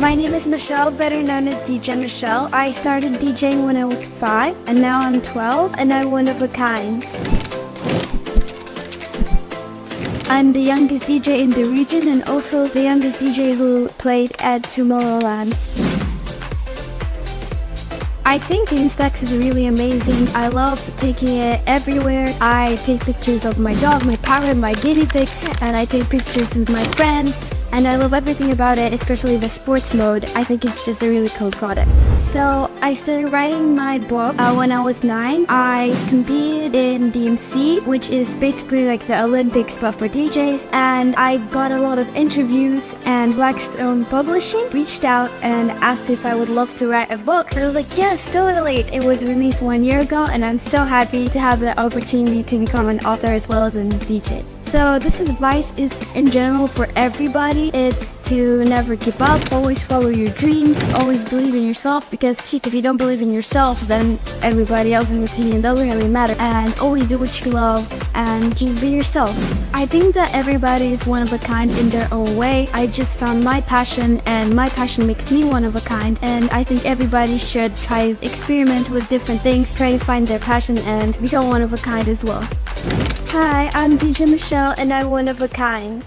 My name is Michelle, better known as DJ Michelle. I started DJing when I was 5, and now I'm 12, and I'm one of a kind. I'm the youngest DJ in the region and also the youngest DJ who played at Tomorrowland. I think Instax is really amazing. I love taking it everywhere. I take pictures of my dog, my parrot, my guinea pig, and I take pictures with my friends. And I love everything about it, especially the sports mode. I think it's just a really cool product. So I started writing my book when I was 9. I competed in DMC, which is basically like the Olympics but for DJs. And I got a lot of interviews, and Blackstone Publishing reached out and asked if I would love to write a book. And I was like, yes, totally. It was released 1 year ago, and I'm so happy to have the opportunity to become an author as well as a DJ. So this advice is in general for everybody. It's to never give up, always follow your dreams, always believe in yourself, because if you don't believe in yourself, then everybody else's opinion doesn't really matter. And always do what you love and just be yourself. I think that everybody is one of a kind in their own way. I just found my passion, and my passion makes me one of a kind, and I think everybody should try to experiment with different things, try to find their passion and become one of a kind as well. Hi, I'm DJ Michelle and I'm one of a kind.